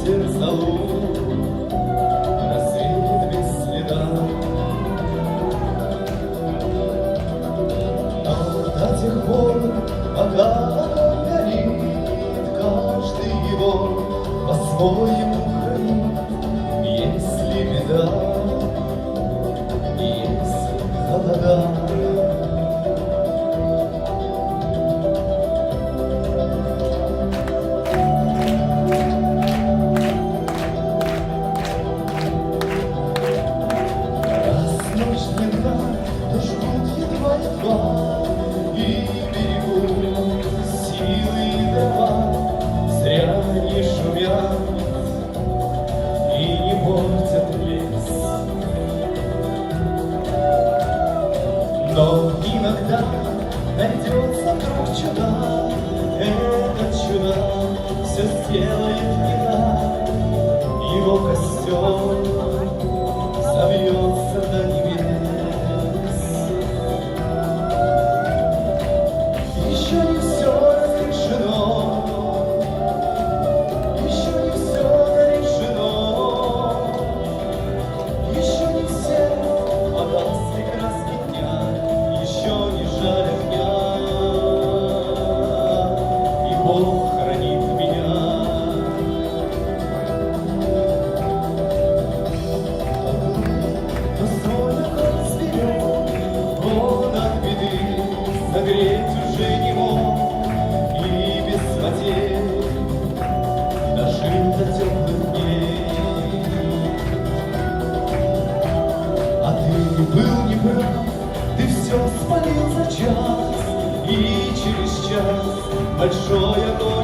сердца лун, рассвет без следа. Но до тех пор, пока огонь горит, каждый его по-своему хранит. Если беда, если холода, и берегу силы дрова, зря не шумят и не портят лес. Но иногда найдется вдруг чудак, этот чудак все сделает не так, его костер собьется до небес. Еще не все разрешено, еще не все решено, еще не все погасли краски дня, еще не жаль огня, и Бог хранит меня. Но столько вперед, он от беды согреть уже не мог, и без потерь дожил до теплых дней. А ты был неправ, ты все спалил за час, и через час большой огонь